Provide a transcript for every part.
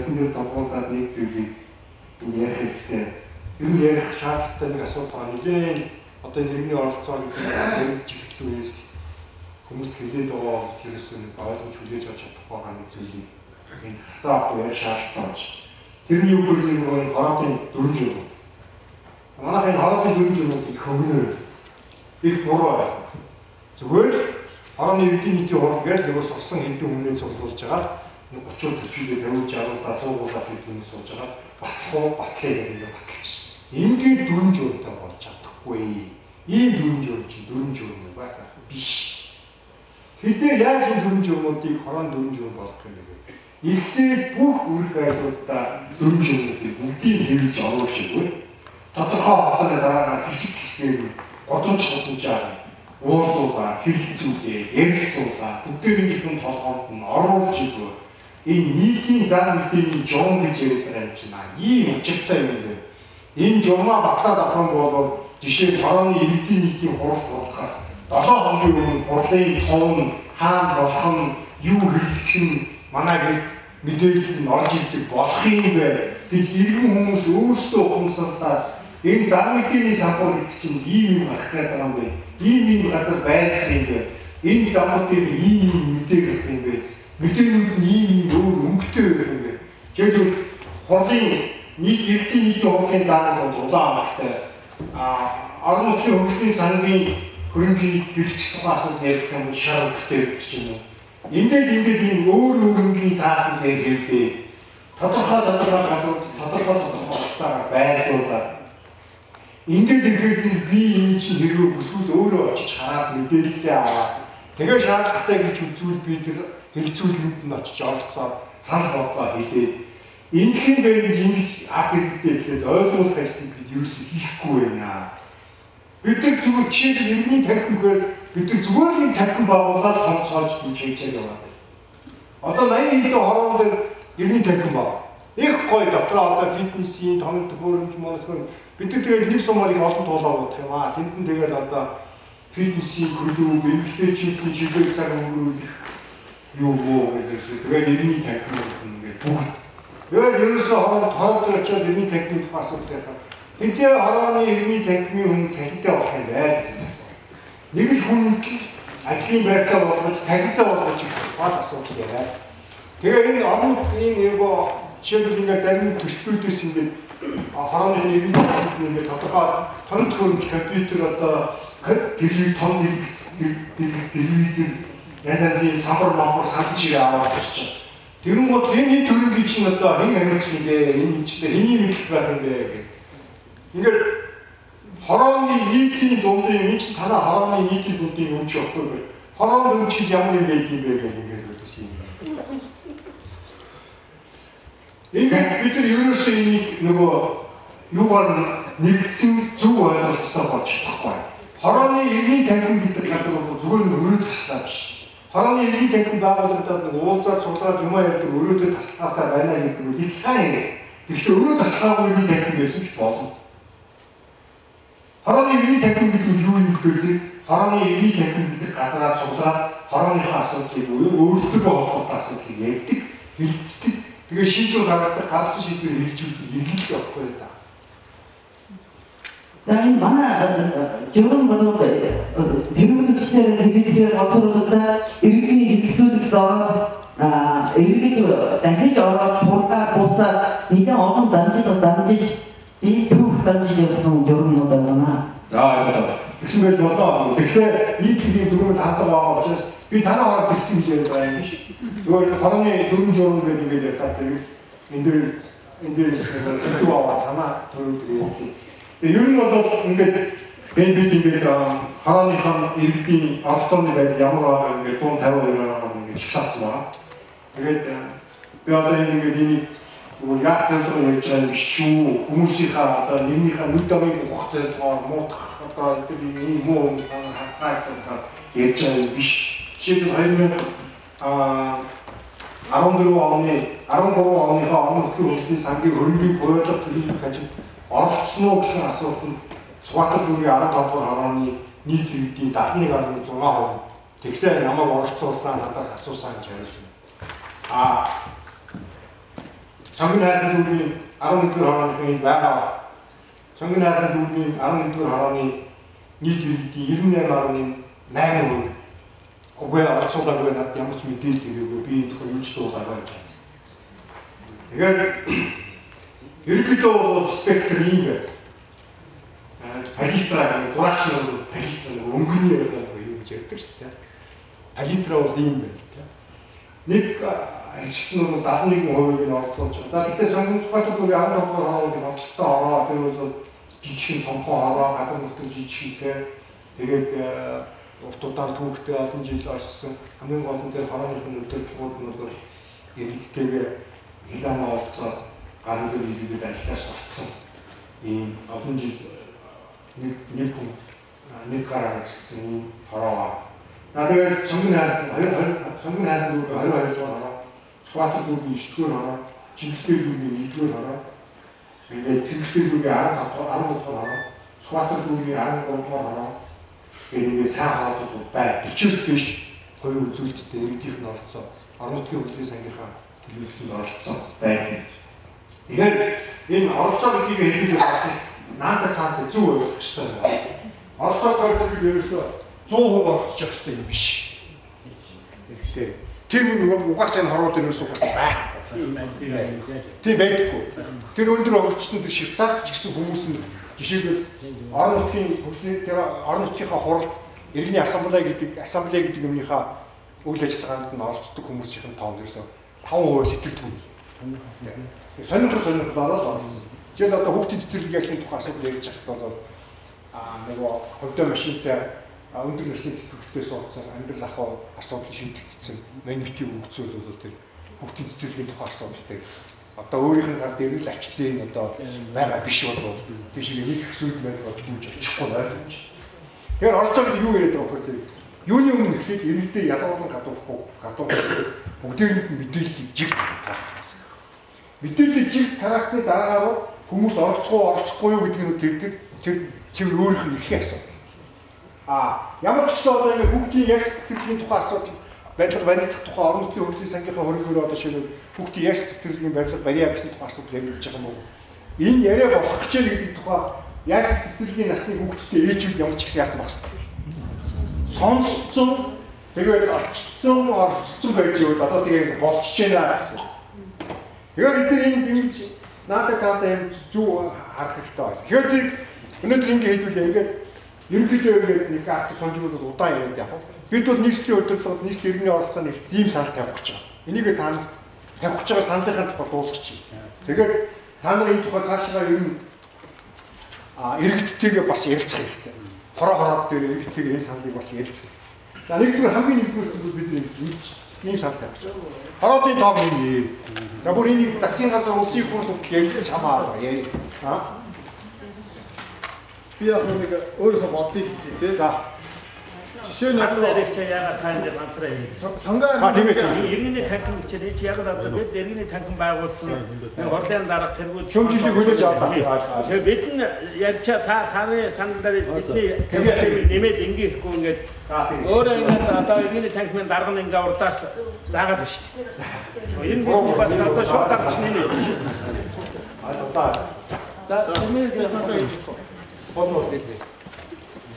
Ясан дээр тогтоодаад нэг зүйлийг ярих хэрэгтэй. Юу ярих шаардлагатай нэг асуудал нэлээд одоо нэрний оролцоо гэдэг нь чиглэсэн үеэс хүмүүс хэлээд байгаа учраас нэг ойлгож хүлээж авч чадах байгаа нэг зүйлийг энэ хацаахгүй ярих шаардлагатай байна. Тэрний үг бол нэг хороодын 4 журам. Манайхын хороодын 4 журмууд их хөнгөнөр. Их буруу байна. Зүгээр хорооны эдийн нийтийн хурал гэж нэг сурсан хэдэн хүнээ цуглуулж байгаа. 30-40-д 50-60-аад 100-аад хэдэн хүмүүс сууж байгаа. Батлах батлаа гэдэг юм батлаж. Ингээд 4 журмтай болж чадахгүй. Ийм 4 журм чи 4 журм бас биш. Хизээ яаж энэ 4 журмуудыг хорон 4 журм болгох юм бэ? Эхлээд бүх үрг айлуудаа 4 журмуудыг бүгдийг хэвлэж оруулж өгөө. Тодорхой хугацааны дараа хэсэг хэсгээр годомжаа уурлуулаа, хэлэлцүүлээ, ярилцуулаа, бүгдээрийнхэн толгоонд нь оруулж өгөө. Энэ нийтийн зан мэдээний журм гэж яриад байгаа юм чинь ийм учиртай юм байна. Энэ журмаа батлаад авах бол жишээ нь хорооны эдийн нийтийн хурал болохоос 7 хоногийн өмнө хурлын тоон хаан болох нь юу хэлцэх нь манай мэдээлэл нь орж ирдэг болох юм бэ. Тэгж иргэн хүмүүс өөрсдөө ухамсарлаа энэ зан мэдээний самбар гэдэг чинь ийм юм гарах гэдэг юм бэ. Ийм газар байх юм бэ. Энэ замууд дээр ийм мэдээ гэх юм бэ. Мэдээнүүд нь ийм өөр өнгөтэй байх юм бэ. Жишээлбэл хурлын нийт эдийн нийтийн хурлын заалт бол улаан амттай. Орон нутгийн хөгжлийн сангийн хөрөнгийг хэрэгжих асуудал ярих юм шар өнгөтэй гэж юм уу. Ингээд ийм өөр өнгийн заалт дээр хэлээ. Тодорхой газар хугацаагаар байрлуулаад ингээд ирэхэд би энэ чинь хэрвээ бүсгүүл өөрөө очиж хараад мэдээлэлтэй аваад тэгээ шаардлагатай гэж үзвэл би тэр хэлцүүлэнд нь очиж оролцоод санал бодлоо хэлээд ингэхэн байж ингэж акредиттэй гэхэд ойлгуулах ажлыг ерөөсөө хийхгүй байна. Бид нар зүгээр чинь иргэний танхимгаар бид нар зүгээр нэг танхим байгуулаад томцоож хийж яваад байна. Одоо 80 хэдэн хорон дээр иргэний танхим баг. Их гоё дотроо одоо фитнесийн тоног төхөөрөмж монитор бид нар тэгээд нэг сумаар их олон туулаа бодох юм аа. Тэнд нь тэгээд одоо фитнесийн клуб, эмэгтэйчүүдийн жилийн цаг өнгөрүүлэх юу гэдэг тэгээд иргэний танхим ингээд бүгд. Тэгээд ерөөсөө хооронд очиод иргэний танхимын тухай асуудал ярих. Эцээ хорооны иргэний танхимын хүн цалинтай болох юм байна гэж асуусан. Нэг л хүн ажлын байртаа болгож цалинтай болгож бод асуудал яриа. Тэгээ энэ орон нутгийн нөгөө жишээлбэл ингээд зарим төсвүүдээс ингээд хорооны иргэний танхимын ингээд тодорхой тоног төхөөрөмж компьютер одоо гэрэл том телевизэр янз янзын самбар мамбар санал шиг аваад ирчих. Тэрэн гол энэ төрөнгийн чинь одоо хэн амьдч нэлээ энэ чинь хэний мэдлэг байх юм бэ гэх. Ингээд хорооны нийтийн дундын энэ чинь танаа хорооны нийтийн дундын өмч явахгүй бай. Хорооны өмч гэж ямар юм байдаг юм бэ гэх ингээд бодож юм. Ингээд бид нар ерөөсөө энийг нөгөө юугаар нэгдсэн зөв ойлголттой болж чадахгүй. Хорооны иргэний танхим гэдэг газар бол зүгээр нэг өрөө таслаа биш. Хорооны иргэний танхим байгуулагдаад нэг уулзаад судлаад юм ярьдаг өрөөдөө таслаатай байна гэдэг нь их сайн юм. Гэхдээ өрөө таслаагүй иргэний танхим байсан ч болно. Хорооны иргэний танхим гэдэг нь юу юм гэвэл хорооны иргэний танхим гэдэг газараа судлаад хорооныхоо асуудлыг өөртөө холбоотой асуудлыг ярьдаг, хэлцдэг. Тэгээ шийдвэр гаргадаг, гаргасан шийдвэр хэрэгжүүлдэг иргэний явахгүй даа. За энэ манай журам болов тэрүүгчдээр хэлэлцээр гоцруулаад иргэний хэлэлцүүлэгт ороод эргэж дахиж ороод хурлаа буцаад нэгэн олон дамжиж энэ түүх дамжиж явсан журмнууд байна. За тэгсэн байж болоо. Тэгэхээр нийт хэлний дүрмэд хандаг байгаа учраас би танаа хооронд тэгсэн гэж яриад байгаа юм биш. Зүгээр хорооны дөрвөн журам гэдэг ингээд ярьдаг зэрэг энэ дээр сэтгэв аваад санаа төрүүлдэг юмсан. Ер нь бол ингээд бид ингээд хорооныхон иргэдийн оролцооны байдал ямар байгаа ингээд 150 ингээд чигсаасан байна. Тэгээд би одоо ингээд энийг яг төлөв ярьж байгаа юм биш шүү. Хүмүүсийнхаа одоо нэрнийхээ нүд амыг ухацсан муудах одоо энэ муу хацаагсан ярьж байгаа юм биш. Жишээлбэл 2013 оныхоо орон нутгийн хөгжлийн сангийн хөрөнгийг хойшлох төлөвлөх хажууд оролцсон уу гэсэн асуултанд Сугатар дүүргийн 15 дугаар хорооны нийт иргэдийн 71.6% тэгсээ намайг оролцуулсан надаас асуусан гэж хариулсан. Сонгон хайрын дүүргийн 11-р хорооны байгаа. Сонгон хайрын дүүргийн 11-р хорооны нийт иргэдийн 98.8%. Угүй орцуулаагүй надад ямар ч мэдээлэл ирээгүй. Би энэ тухай юу ч дуулаагүй юм байна. Тэгээд ерөнхийдөө бол спектр ийм байна. Палитра гураач нь палитра өнгөний юм гэж ярьдаг шүү дээ. Палитра бол ийм байна. Нэг ажилтнууд 71% нь орцуулж байгаа. За гэхдээ сонгон цогцолтой бүрийн 12 хорооны онцлогтой хороо тэр бол жижигхэн цомхон хороо газар нутаг жижигхэн тэгээд урт удаан түүхтэй олон жил орсон хамгийн гол нь тэр хорооны өдөртлгүүд нь бол иргэдтэйгээ хилэн олцоод гарын хэлбэрээр ажиллаж орсон. Ийм олон жил нэг гараа ажилласан ийм хороо. За тэгээд сонгон хайрын 22 дугаар хороо, Сүхбаатар дүүргийн 9-р хороо, Жинхэнэ дүүргийн 1-р хороо, тэгээд Тэнхлэг дүүргийн 13 дугаар хороо, Сүхбаатар дүүргийн 13 дугаар хороо, тэгээд сайн хоолойд бай. 40-с дээш хоёр үзүүлэлттэй иргэдийнх нь оролцсон. Орон нутгийн хөгжлийн сангийнхаа төлөвлөлтөнд оролцсон байна. Тэгэхээр энэ оролцоо гэдгийг хэлээд бас наанта цаантай зөв ойлгох хэрэгтэй байна. Оролцоо гэдэг нь ерөөсөө 100% оролцож явах хэрэгтэй юм биш. Тэгэхээр тийм нэг угаасаа энэ хорвол ерөөсөө угаасаа байхгүй. Тийм байдаггүй. Тэр өндөр оролцсон тэр Швейцарт ч гэсэн хүмүүс нь жишээлбэл орон нутгийн хөгжлийн тэр орон нутгийнхаа хурал иргэний ассамблей гэдэг юмныхаа үйл ажиллагаанд нь оролцдог хүмүүсийн тоон ерөөсөө 5% сэтгэлдгүй. Сонирхолтой оролцсон. Жишээл одоо хүүхдийн цэцэрлэг ясны тухай асуудал ярьж байхад бол нөгөө хөвдөө машинтай өндөр насны төвхтөөс суудсан амьдрал ахуй асуудал шийдэгдсэн. Манитив хөгцөл бол тэр хүүхдийн цэцэрлэгийн тухай асуудалтай. Одоо өөрийнх нь гар дээр л ачцэн одоо байгаа биш бол тийш нэг их зүйл байж гүйж очихгүй ойлгомж. Тэгэхээр оролцоо гэдэг юу яриад байгаа вэ гэхээр юуны өмнө ихэд иргэдээ ялгуулан гадуур бүгдээрэнд нь мэдээллийг жигт таах. Мэдээллийг жигт тараасны дараагаар хүмүүс оролцохгүй юу гэдэг нь тэр цэвэр өөрийнх нь эрхийн асуудал. Ямар ч гэсэн одоо ингэ бүгдийн яс цэцэрлэгийн тухай асуудал барилдах тухай орон нутгийн хөгжлийн сангийнхаа хөрөнгөөр одоо шинэ бүгдийн яс цэцэрлэгийн барилга барья гэсэн тухай асуудал ярьж байгаа юм уу? Энэ яриа болох гэж гэдэг тухай яс цэцэрлэгийн насны хүүхдтэй ээжүүд ямар ч гэсэн яасан багс. Сонсцсон тэгээд орцсон байж байвал одоо тэгээд болчихж байна гэсэн. Тэгэхээр энэ ингэж наадад цаатаа юм зүг харах хэрэгтэй байна. Тэгэхээр өнөөдөр ингэ хэлбэл ингээд ерөнхийдөө ингээд нэг арт сонжгууд удаан яриад яг. Бид бол нийслэлийн удирдлагад нийслэл иргэний оролцооны хэвчээ ийм санал тавих гэж байгаа. Энийг та нар тавих гэж байгаа саналынхаа тухай дуулах чинь. Тэгээд та нар энэ тухай цаашаа ер нь иргэдтэйгээ бас ярилцах хэрэгтэй. Хороод дээр иргэдтэйгээ энэ саналыг бас ярилцах. За нэгдүгээр хамгийн нэгдүгээр бид ийм санал тавих гэж байгаа. Хороодын тоог нэг. За бүр энийг засгийн газар улсын хурлд ярьсан чамаа яа. Би яг нэг өөрийнхөө бодлыг хэлээ тий. За. Жишээ нь одоо яагаад танд ганцраа юм. Сонгоо иргэний танхим хичээл чи яг одоо бид иргэний танхим байгуулсан. Орлын дарга тэргүүл шөмжлийг хүлээж авлаа. Тэгээ бид нь ярьчаа таны санал дээр бидний танхимыг нэмээд ингэхгүй ингээд өөрөө ингээд одоо иргэний танхимын дарга нь ингээ урдаас заагаад биш. Энэ бас одоо шууд гарч нэмээ. За өмнө санаа хийж бодлоо хэлээ.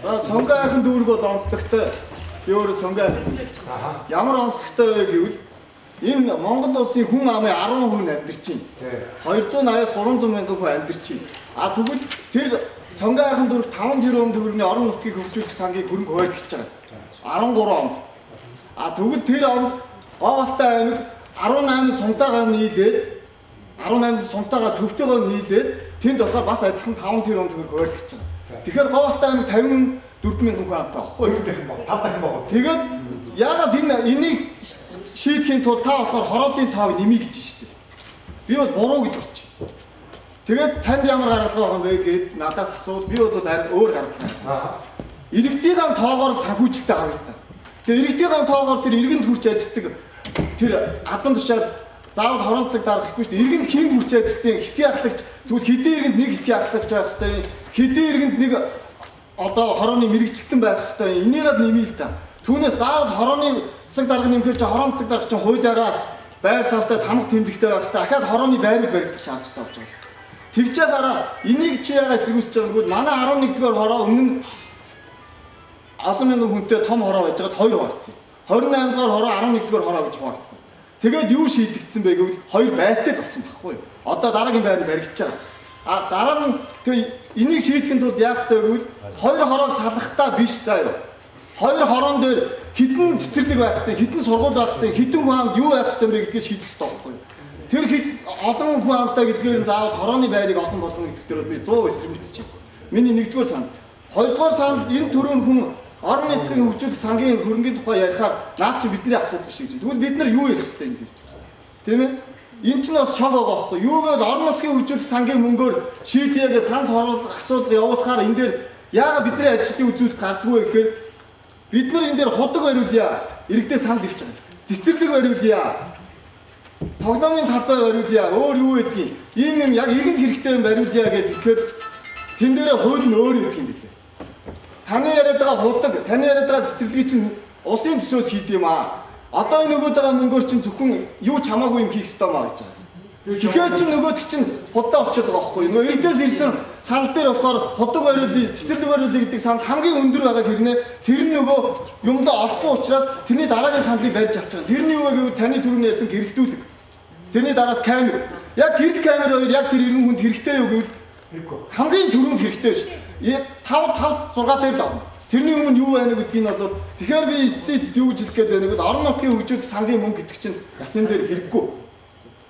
За сонгоо айхан дүүрэг бол онцлогтой. Би өөрөө сонгоо ямар онцлогтой вэ гэвэл энэ Монгол улсын хүн амын 10% нь амьдарч байна. 280-аас 300 мянган хүн амьдарч байна. Тэгвэл тэр сонгоо айхан дүүрэг 5 тэрбум төгрөгийн орон нутгийг хөгжүүлэх сангийн хөрөнгө хуваалцж байгаа. 13 онд. Тэгвэл тэр онд Говьалтай аймаг 18 сумтайгаа нийлээд 18 сумтайгаа төвтэйгээр нийлээд тэнд болохоор бас адилхан 5 тэрбум төгрөг хуваалцж байгаа. Тэгэхээр Говьалтай аймаг 54 мянган хүн амтай байхгүй юу? 5 дахин баг. Тэгээд яагаад энийг шийдэхийн тулд та болохоор хороодын тоог нэмье гэж шүү дээ. Би бол буруу гэж бодчих. Тэгээд танд ямар гаргалгаа байгаа вэ гэд надаас асуувал би бол харин өөр гаргалгаа. Иргэдийн тоогоор санхүүжилттэй авъя та. Тэгээд иргэдийн тоогоор тэр иргэнд хүрч ажилладаг тэр адан тушаал заавал хорон цаг дарах гэхгүй шүү дээ. Иргэнд хэн хүрч ажилладаг хэсгийн ахлагч тэгвэл хэдэн иргэнд нэг хэсгийн ахлагч байх хэрэгтэй. Хэдэн иргэнд нэг одоо хорооны мэрэгчлэн байх хэрэгтэй. Энийгээд нэмээ л да. Түүнээс заавал хорооны цаг дарга нэмэхээр чи хорон цаг дарга чинь хуулиараа байр савтаа тамга тэмдэгтэй байх хэрэгтэй. Дахиад хорооны байрыг баригдах шаардлагатай болж байгаа. Тэгжээ дараа энийг чи яагаад эсэргүүцэж байгаа юм бэ? Манай 11-р хороо өмнө нь олон мянган хүнтэй том хороо байж байгаад 2 хуваагдсан. 28-р хороо 11-р хороо гэж хуваагдсан. Тэгээд юу шийдэгдсэн бэ гэвэл 2 байртай л болсон байхгүй юу? Одоо дараагийн байр баригдаж байгаа. Дараа нь энийг шийдэхин тулд яах ёстой гэвэл 2 хороог салахтаа биш заяа. 2 хороон дээр хідэн цэцэрлэг байх ёстой, хідэн сургууль байх ёстой, хідэн хүн амд юу байх ёстой бэ гэдгийг шийдэх ёстой байхгүй юу? Тэр олон хүн амтаа гэдгээр нь заавал хорооны байрыг олон болгоно гэдгээр би 100 эсэргүүцэж байна. Миний 1-р санд. 2-р санд энэ төрлийн хүн орон нутгийн хөгжүүлэх сангийн хөрөнгийн тухай ярихаар наад чи бидний асуудал биш гэж. Тэгвэл бид нар юу ярих ёстой юм бэ? Тийм ээ? Энэ ч бас шог байгаа байхгүй юу? Юугээд орон нутгийн хөгжүүлэх сангийн мөнгөөр шийдээгээ санд хоруулах асуудал явуулахаар энэ дээр яагаад бидний ажилтныг үзүүлэх гардгүй гэхээр бид нар энэ дээр худаг бариулъя. Иргэдээ санд ирж байгаа. Цэцэрлэг бариулъя. Тоглоомын талбай бариулъя. Өөр юу гэдгийг ийм яг иргэнд хэрэгтэй юм бариулъя гэхээр тэн дээрээ хууль нь өөр юм юм билээ. Таны яриад байгаа худаг, таны яриад байгаа цэцэрлэгийг чинь улсын төсөөс хийд юм аа. Одоо энэ нөгөөд байгаа мөнгөөр чинь зөвхөн юу ч хамаагүй юм хийх ёстой маа гэж байгаа. Тэгэхээр чинь нөгөөд чинь худаа очиод байгаа байхгүй юу? Нөгөө иргэдээс ирсэн санал дээр болохоор худаг бариулъя, цэцэрлэг бариулъя гэдэг санал хамгийн өндөр байгаа хэрнээ тэр нь нөгөө юмдаа орохгүй учраас тэрний дараагийн саналыг барьж авч байгаа. Тэрний юу гэвэл таны түрүүний ярьсан гэрэлтүүлэг. Тэрний дараас камер. Яг гэрэл камер хоёр яг тэр иргэн хүнд хэрэгтэй юу гэвэл хамгийн түрүүнд хэрэгтэй биш. 5 6 дээр л авна. Тэрний өмнө юу байна гэдгийг нь бол тэгэхээр би эцсийд юу гэж хэлэх гээд байна гэвэл орон нутгийн хөгжүүлэх сангийн мөнгө гэдэг чинь ясын дээр хэрэггүй.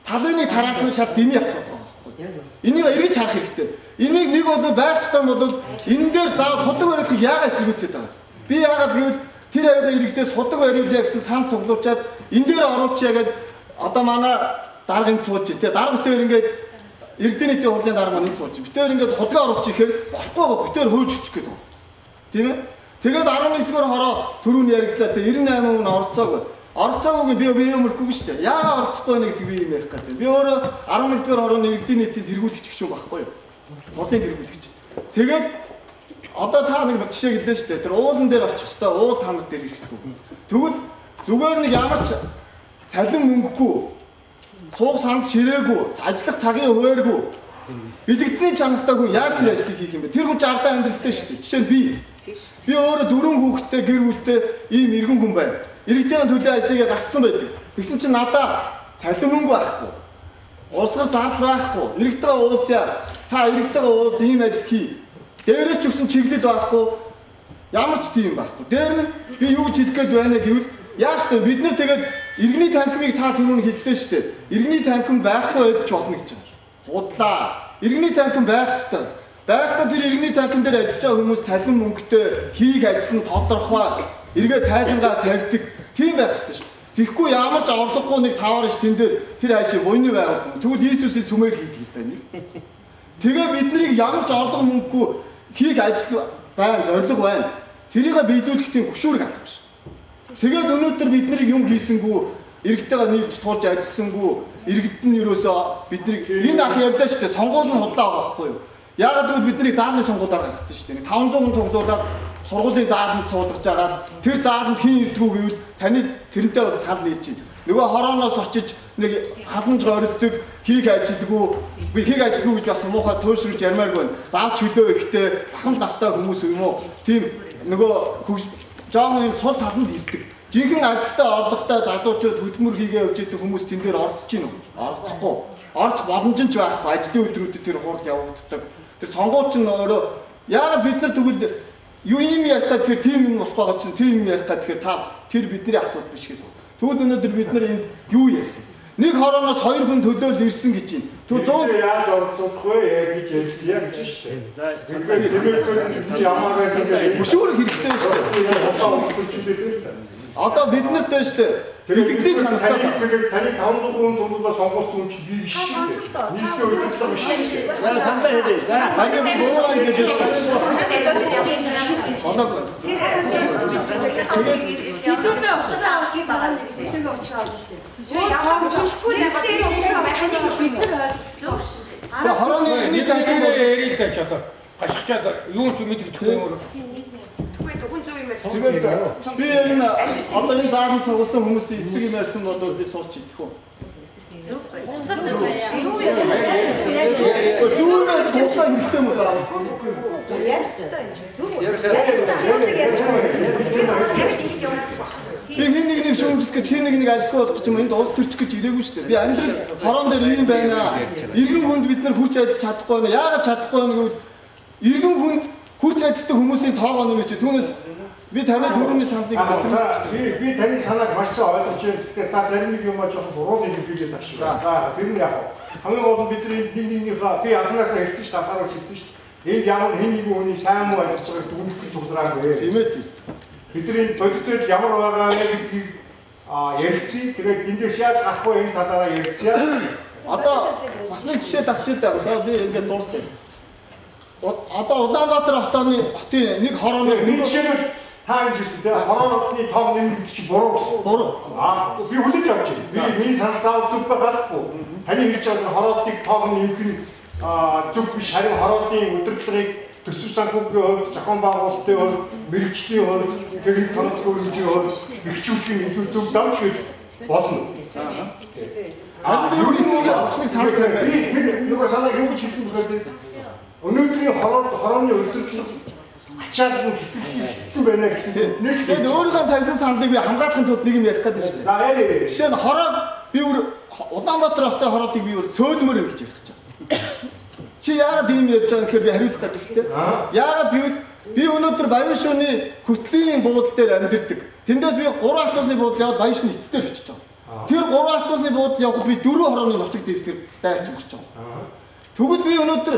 Талын нэг тараас нь шал дэмий асуудал байна. Энийг эргэж харах хэрэгтэй. Энийг нэг бол байх ёстой бол энэ дээр заавал худаг бариулахыг яагаад эсэргүүцээд байгаа. Би яагаад гэвэл тэр авиа иргэдээс худаг бариулъя гэсэн сан цуглуулчаад энэ дээр оруулчихъя гэдэг одоо манай дарганд сууж тий. Дарга битээр ингээд иргэдийн нийтийн хурлын дарга маань сууж. Битээр ингээд худгаа оруулчих ихээр болохгүй гоо битээр хөөж өччих гээд байна. Тийм ээ. Тэгээд 11-р хороо түрүүн яригдлаа те 98% нь оролцоогүй. Оролцоогүйг би өмөрөхгүй шүү дээ. Яагаад оролцохгүй байна гэдэг би юм ярих гэдэг. Би өөрөө 11-р хорооны иргэдийн нийтийн тэргүүлэгч гişүү байхгүй юу? Хурлын тэргүүлэгч. Тэгээд одоо та нэг жишээ гэлээ шүү дээ. Тэр уулан дээр очих хэвээр уул тамаг дээр ирэх хэрэггүй. Тэгвэл зүгээр нэг ямар ч цалин мөнгөгүй, суух санд ширээгүй, ажиллах цагийн хувааргүй. Бэлэгдлийн чанартай хүн яаж тэр ажлыг хийх юм бэ? Тэр хүн ч ардаа амьдралтай шүү дээ. Жишээ нь би. Би өөрөө 4 хүүхэдтэй гэр бүлтэй ийм иргэн хүн байна. Иргэдийн төлөө ажлыг гарцсан байдаг. Тэгсэн чинь надаа цалин мөнгө байхгүй. Улсгар зардал байхгүй. Иргэдтэйгээ уулзъя. Та иргэдтэйгээ уулз ийм ажил хий. Дээрээс ч өгсөн чиглэл байхгүй. Ямар ч тийм байхгүй. Дээр нь би юу гэж хэлэх гээд байна гэвэл яах вэ? Бид нар тэгээд иргэний танхимыг та түрүүн хэллээ шүү дээ. Иргэний танхим байхгүй байж болно гэж байна. Худлаа. Иргэний танхим байх ёстой. Байхдаа тэр иргэний танхим дээр ажиллаж байгаа хүмүүс цалин мөнгөтэй хийх ажил нь тодорхой. Эргээ тайлангаа тавьдаг. Тийм байх ёстой шүү. Тэгэхгүй ямар ч орлогогүй нэг таваар ш тэн дээр тэр хайшаа буйны байгуулсан. Тэгвэл Иесусийн сүмээр хийх гэдэг юм. Тэгээ биднийг ямар ч орлого мөнгөгүй хийх ажил байна, зорилго байна. Тэрийг биелүүлэх тийм хөшүүрэг алах шүү. Тэгээд өнөөдөр бид нарыг юм хийсэнгүү, иргэдтэйгээ нийлж туулж ажилласангүй, иргэд нь юусоо биднийг энэ ах ярьлаа шүү дээ. Сонгуул нь худлаа байгаа байхгүй юу? Яагаад гэвэл биднийг заалны сонгуулиар гаргацсан шүү дээ. 500 хүн цуглуулад сургуулийн зааланд суулгаж агаад тэр зааланд хин ирдгүү гэвэл таны тэрнтэй бол санал нийж чинь. Нөгөө хорооноос очиж нэг халамж горилдог хийх ажилгүй би хийх ажилгүй гэж бас муухай туйлшруулж ярмааргүй байна. Заавч хөлөө ихтэй бахам настай хүмүүс юм уу? Тийм нөгөө жоохон юм сул таланд ирдэг. Жинхэнэ ажилдаа орлоготой залуучууд хөдөлмөр хийгээ явж идэг хүмүүс тэн дээр оролцож гин үү? Оролцохгүй. Орц боломж нь ч байхгүй. Ажлын өдрүүдэд тэр хурал явагддаг. Тэр сонгууч нь өөрөө яагаад бид нар тэгвэл юу юм ярьтаа тэр тим юм болох байгаа чинь тим юм ярьтаа тэгэхээр та тэр бидний асуудал биш гэдэг. Тэгвэл өнөөдөр бид нар энд юу ярих вэ? Нэг хорооноос 2 хүн төлөөл ирсэн гэж байна. Тэр 100 яаж оролцох вэ? Яаж ярилцъя гэж шүү дээ. Тэгээд ямаагаар ингэ хөшүүрэг хэрэгтэй шүү дээ. Одоо бид нарт байна шүү дээ. Бэлэгдлийн чанартай таны 500 хүн цуглуулаа сонгуулсан хүн чи би биш шүү дээ. Нийслэлийн удирдлага биш шүү дээ. Сандаа хэлээ. За. Хажуу бороо ингэж шүү дээ. Одоо Хэдүүлээ очиж авах юм байгаа юм. Хэдүүлээ очиж авах шүү дээ. Ямар болохгүй нэстэй механик хийх. Тэгээ хорооны нэг танхим бол ярилдаа ч одоо гашгачаад юу ч мэддэхгүй юм. Тэгвэл хүн зөв юм байна. би энэ одоо энэ зааланд цугулсан хүмүүсийн эсрэг юм ярьсан бол би сууч идэх үү? Зүгээр тусаа хэрэгтэй юм уу? Би хин нэг шүүмжлэх гэж хин нэг ажиллах болох юм энд улс төрчих гэж ирээгүй шүү дээ. Би амьдрал хорон дээр ийм байна. Иргэн хүнд бид нар хүч ажиллаж чадахгүй байна. Яагаад чадахгүй байна гэвэл иргэн хүнд хүч ажилладаг хүмүүсийн тоогоо нэмэж түүнээс би таны дөрөвний сандыг би таны санааг маш сайн ойлгож байна. Та зарим нэг юм жоохон буруу хэлж байгаа шүү. За тэр нь яг хамгийн гол нь бидний нэгнийхээ би анхнаасаа хэлсэн шүү дээ, анхааруулж хэлсэн шүү дээ. Энд ямар хэн нэг хүний сайн муу ажиллаж байгааг дүгнэх цуглараагүй. Тийм ээ. Бидний бодитод ямар байгаа гэдгийг ярилцъя. Тэгээд эндээс яаж гарах вэ энэ талаараа ярилцъя. Одоо бас нэг жишээ татчих даа. Одоо би ингээд дуусгая. Одоо Улаанбаатар хотын нэг хорооноос нэг жишээ та хэлсэн тийм хорооны тоог нэмэх чинь буруу гэсэн. Буруу. Би хүлээж авч байна. Би миний санал зав зүг байгаахгүй. Таны хэлж байгаа хороодыг тоог нэмэх нь зүг биш, харин хороодын удирдлагыг төсөв санхүүгийн хувьд, зохион байгуулалтын хувьд, мэрэгжлийн хувьд, техник тонцгүй хэмжээний хувьд эхжүүлэх нь илүү зөв давж болно. Харин юу гэсэн юм санал байна. Би тэр нөгөө санааг юу гэж хэлсэн бэхээр өнөөдрийн хорооны удирдлага ачаал нь хитцсэн байна гэсэн. Тэгээд өөрийнхөө тавьсан саналыг би хамгаалахын тулд нэг юм ярих гэдэг шүү дээ. За яа. Жишээ нь хороод би Улаанбаатар хотын хороодыг би цөөлмөр юм гэж ярих гэж байна. Чи яагаад ийм ярьж байгаа гэхээр би хариулах гэдэг шүү дээ. Яагаад гэвэл би өнөөдөр Баян шууны хөтлийн буудал дээр амьдардаг. Тэндээс би 3 автобусны буудал яваад Баян шууны эцээр очиж байгаа. Тэр 3 автобусны буудал явахад би 4 хорооны нутаг дэвсгэр дайрч өгч байгаа. Тэгвэл би өнөөдөр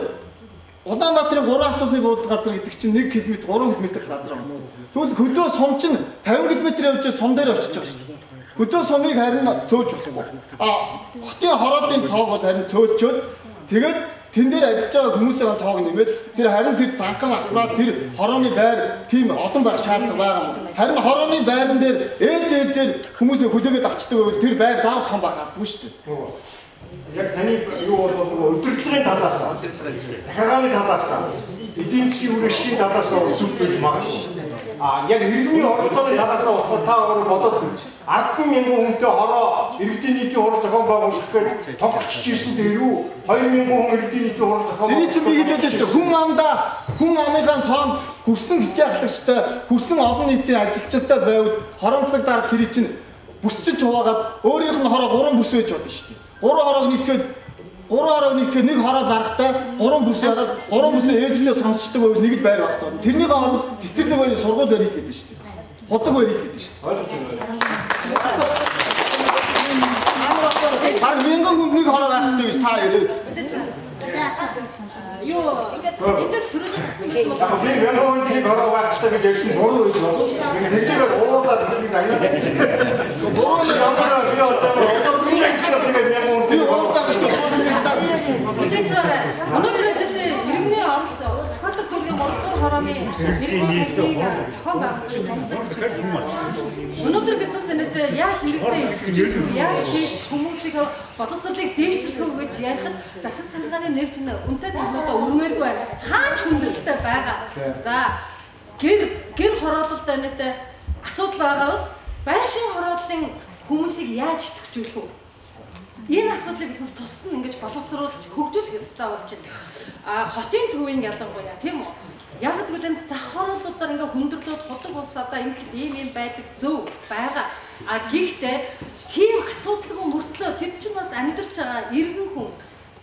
Улаанбаатарын 3 автобусны буудал газар гэдэг чинь 1 км 3 км газар байна. Тэгвэл хөлөө сум чинь 50 км явж сум дээр очиж байгаа шүү дээ. Хөлөө сумыг харин цөөж болохгүй. Хотын хороодын тоог бол харин цөөлчөөд тэгээд тэн дээр ажиллаж байгаа хүмүүсийн тоог нэмээд тэр харин тэр танкан авраад тэр хорооны байр тийм олон байх шаардлага байгаа. Харин хорооны байран дээр ээлжээр хүмүүсээ хүлээгээд авчдаг байвал тэр байр заавал том байх албагүй шүү дээ. Яг таны юу бол удирдлагын талаас, захиргааны талаас, эдийн засгийн үргэлжлэлийн талаас үзүүлж магадгүй. Яг иргэний оролцооны талаас нь та өөрөө бодоод 10,000 хүнтэй хороо иргэдийн нийтийн хороо зохион байгуулах гэж тогтчихж ирсэн дээр үү 2,000 хүн иргэдийн нийтийн хороо зохион байгуулах. Тэрийг чи би хэлээд байна шүү дээ. Хүн амынхаа тоон хүссэн хэсгийн ахлагчтай, хүссэн олон нийтийн ажилчтай байвал хоромцог дарга тэрийг чинь бүсчилж хуваагаад өөрийнх нь хороо 3 бүс байж болно шүү дээ. 3 хороог нэгтгэхэд нэг хороо даргатай 3 бүс байгаад 3 бүсээ ээжлээ сонсчдаг байвал нэг л байр багтаа. Тэрний хооронд цэцэрлэг байрны сургууль барих гэдэг шүү дээ. Ходог барих гэдэг шүү дээ. Харин 1000 хүнд нэг хороо байх хэрэгтэй гэж та яриад. Юу эндээс төрөлж авсан байсан бол би 1000 хүнд нэг хороо байх хэрэгтэй гэж ярьсан буруу гэж бодлоо. Хэдийгээр уулаад хэлийг загнаад. Буруу нь ямар би одоо би уулаад гэж иргэний оролт Сүхбаатар дүүргийн 300 хорооны иргэний техникийг зохион байгуулж өнөөдөр биднээс нэртэй яаж иргэцээ ихэвчлэх яаж тийч хүмүүсийг боловсролыг дээшлэх үү гэж ярихад засаг санхааны нэр чинь үнэтэй цагдаа өрмээргүй байна. Хаач хүндрэлтэй байгаа. За гэр хороололтой нэртэй асуудал байгаа бол байшин хорооллын хүмүүсийг яаж идэвхжүүлэх вэ? Энэ асуудлыг биднээс тусад нь ингэж боловсруулж хөгжүүлэх ёстой болж байна. Хотын төвийн ялангуяа тийм үү? Яг гэвэл энэ зах хорооллуудаар ингээ хүндрэлүүд худаг улс одоо ийм байдаг зөв байгаа. Гэхдээ тийм асуудалгүй мөртлөө тэд чинь бас амьдарч байгаа иргэн хүн.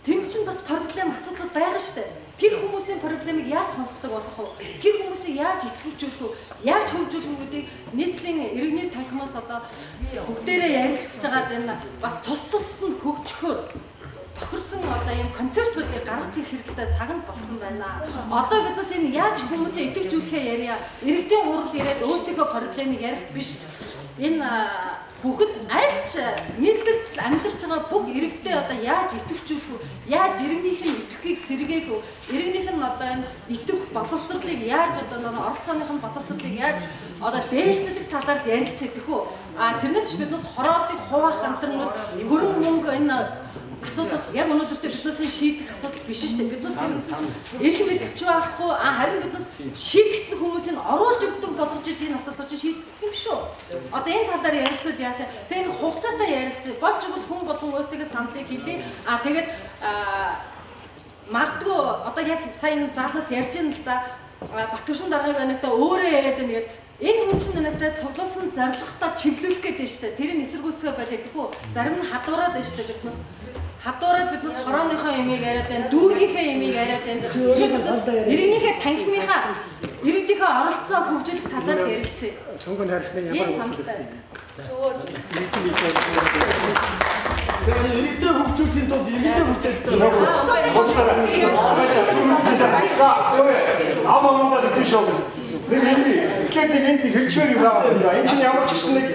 Тэнд чинь бас проблем асуудал байгаа шүү дээ. Тэр хүмүүсийн проблемыг яаж сонсдог болох вэ? Тэр хүмүүсийг яаж идэвхжүүлэх вэ? Яаж хөгжүүлэх вэ гэдгийг нийслэлийн иргэний танхимаас одоо бүгдээрээ ярилцж байгаа энэ бас тусад нь хөгжөхөөр тохирсон одоо ийм концепцуудыг гаргаж ирэх хэрэгтэй цаг нь болсон байна. Одоо биднээс энэ яаж хүмүүсээ идэвхжүүлэхээ яриа, иргэдийн хурал яриад өөрсдийнхөө проблемыг ярих биш. Энэ бүгд альч нийслэлд амьдарч байгаа бүх иргэдээ одоо яаж идэвхжүүлэх вэ? Яаж иргэнийх нь идэвхийг сэргээх вэ? Иргэнийх нь одоо энэ идэвх боловсролыг яаж одоо оролцооных нь боловсролыг яаж одоо дээшлэх талаар ярилцах гэх үү? Тэрнээс ч биднээс хороодыг хуваах антар нь хөрөн мөнгө энэ асуудал яг өнөөдөртөө биднээс шийдэх асуудал биш шүү дээ. Биднээс эрх мэдчих байхгүй харин биднээс шийдэх хүмүүсийг оруулж өгдөг болгож энэ асуудлыг шийдэх юм шүү. Одоо энэ талаар ярилцаад яасан. Тэгээ энэ хугацаатай ярилцъя. Болж өгвөл хүн болгон өөрсдөө саналыг хэлье. Тэгээд магадгүй одоо яг сайн заалнаас ярьж байна л да. Батөршин даргаыг анаатай өөрөө яриад байна гэдэг. Энэ хүн чинь надад цуглуулсан зорилготой чиглүүлэх гэдэг нь шүү дээ. Тэрийг эсэргүүцгээ байлгадаггүй. Зарим нь хадуураад байна шүү дээ биднээс. Хадуураад биднээс хорооныхоо ямиг яриад байна, дүүргийнхээ ямиг яриад байна. Биднээс иргэнийхээ танхимынхаа иргэдийнхээ оролцоо хөгжүүлэх талаар ярилцъя. Сонгонд харилцны ямар саналтай. Иргэдээ хөгжүүлэхийн тулд иргэдээ хөгжүүлж нэг хэлжмээр юм байна. Энэ чинь ямар ч гэсэн нэг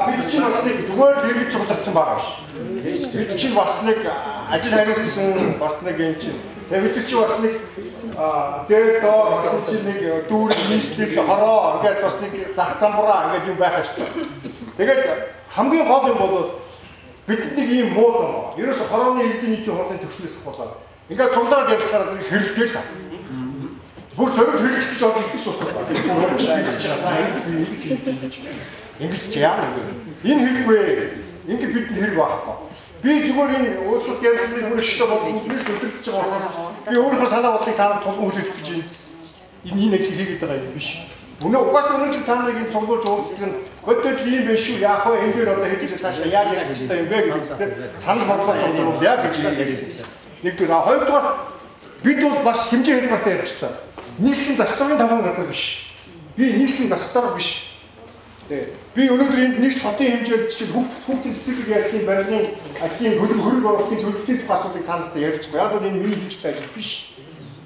бид чинь бас нэг зүгээр иргэд цугларсан байгаа ш. Бид чинь бас нэг ажил хариуцсан бас нэг энэ чинь бид чинь бас нэг дээр доор бас чинь нэг дүүр нийслэл хороо ингээд бас нэг зах замбраа ингээд юм байх шүү дээ. Тэгээд хамгийн гол юм бол бид нэг ийм муу зам байна. Ерөөсө хорооны эдийн нийтийн хоолны төвшлөөс болоод ингээд цуглаад явчихаар хэрэглэдээр сан. Бүр төрөд хэрэглэх гэж бодож ирсэн шүү дээ. Ингэж яа нэг энэ хэрэггүй. Ингээд бидний хэрэг байхгүй. Би зүгээр энэ уулзалт ярьсныг бүр өшөө бодож өдрөөс өдөртөж байгаа болохоор би өөрийнхөө санаа бодлыг та нарт тулгуур хүлээх гэж энэ ажил хийгээд байгаа юм биш. Угаасаа өнөөдөр та нарыг энэ цуглуулж уулздаг нь өдөрт ийм биш үү? Яг хөө энэ дээр одоо хэдийгээр цаашаа яаж ярих хэрэгтэй юм бэ гэдэг санал бодлоо цуглуул яа гэж ярьсан. Нэгдүгээр хоёрдугаар бид бол бас хэмжээ хэлбэртэй ярих хэрэгтэй. Нийслэлийн засгийн таван гадар биш. Би нийслэлийн засгаар биш. Би өнөөдөр энд нийс хотын хэмжээнд чинь хүүхдийн цэцэрлэг ясны барилгын ажлын хөрөг оруулалтын төлөвлөлтийн тухай асуудлыг та нартай ярилцгаа. Яг бол энэ миний хийжтэй ажил биш.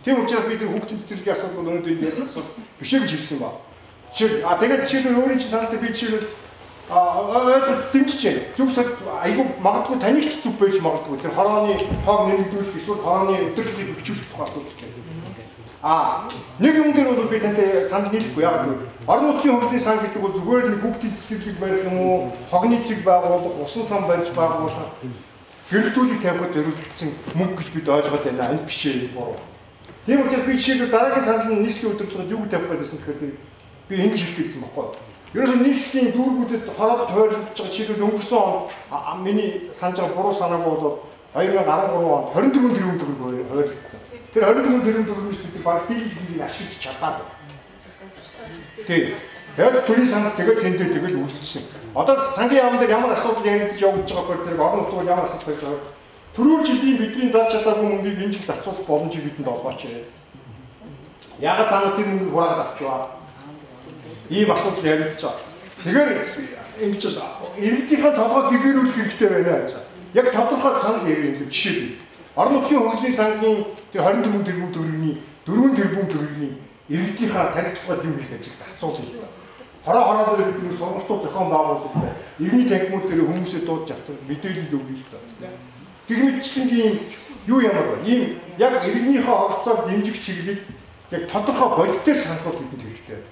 Тийм учраас бид хүүхдийн цэцэрлэгийн асуудал өнөөдөр энэ ярих асуудал биш гэж хэлсэн юм байна. Тэгээд жишээлбэл өөрийн чинь саналтай би жишээлбэл дэмжиж байна. Зүгсэл айгүй магадгүй таних ч зүг байж магадгүй. Тэр хорооны хоог нэмэгдүүлэх эсвэл хорооны өдөрлөгийг хөгжүүлэх тухай асуудал байна. Нэг юм дээр бол би тантай санал нийлэхгүй яагаад гэвэл орон нутгийн хөгжлийн сан гэдэг бол зүгээр нэг хүүхдийн цэцэрлэг барих юм уу, хогны цэг байгуулах, усан сан барьж байгуулах, гэрэлтүүлэг тавихад зориулагдсан мөнгө гэж бид ойлгоод байна. Энэ биш ээ буруу. Тийм учраас би жишээлбэл дараагийн санал нь нийслэлийн удирдлагад юу тавих гэсэн тэгэхээр би ингэж хэлэх гэсэн баггүй. Ерөөсөө нийслэлийн дүүргүүдэд хороод тойролцож байгаа жишээлбэл өнгөрсөн он миний санаж байгаа буруу санаагүй бол 2013 онд 24 тэрбум төгрөг хойрлогдсон. Тэр 24 тэрбум төгрөгөөс бид баг дийлэнх ашиглаж чадаад. Тийм. Тэгээд төрийн санал тэгээд тэнцээ тэгэл үлдсэн. Одоо сангийн яам дээр ямар асуудал яригдж явж байгаа бохир тэр орон нутгаар ямар асуудал байж байгаа. Түрүүн жилийн бидний зарж чадаагүй мөнгийг энэ жил зарцуулах боломжийг бидэнд олгооч. Яг та нар тэр мөнгө хураад авчваа. Ийм асуудал яригдж байгаа. Тэгэхээр ингэж иргэдийнхээ толгойд гэгэрүүлэх хэрэгтэй байна гэж. Яг тодорхой санал ярих юм жишээ. Орон нутгийн хөгжлийн сангийн 24 тэрбум төгрөгийн 4 тэрбум төгрөгийн иргэдийнхээ тарих тухайд юу хийх ажил зарцуулна. Хороо бид нэр сургалтууд зохион байгуулалттай иргэний танхимууд дээр хүмүүсээ дуудаж авчир мэдээлэл өгье л даа. Гэх мэтчлэнгийн юу ямар вэ? Ийм яг иргэнийхээ оролцоог дэмжих чиглэлийг яг тодорхой бодиттой санахуд бидэнд хэрэгтэй.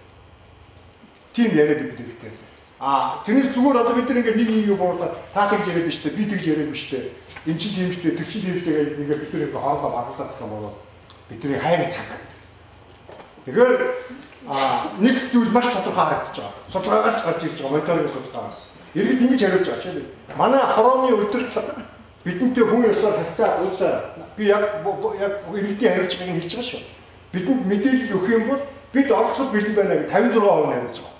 Тийм яриад бид хэрэгтэй. Тэрнээс зүгээр одоо бид нэг юм буурлаа та тэгж яриад штэ би тэгж яриад штэ. Энэ чинь тийм штэ тэр чинь тийм штэ гэдэг ингээд бид нэг хоолоо багтаад байгаа болоо бидний хайр цаг. Тэгэхээр нэг зүйл маш тодорхой харагдаж байгаа. Судалгаагаарч гарч ирж байгаа мониторинг судалгаа. Иргэд ингэж хариулж байгаа шээ. Манай хорооны удирдлага бидэнтэй хүн ёсоор хацаа уусаа би яг иргэдийн хариулж байгааг хэлж байгаа шүү. Бидэнд мэдээлэл өгөх юм бол бид оролцоход бэлэн байна гэж 56% хариулж байгаа.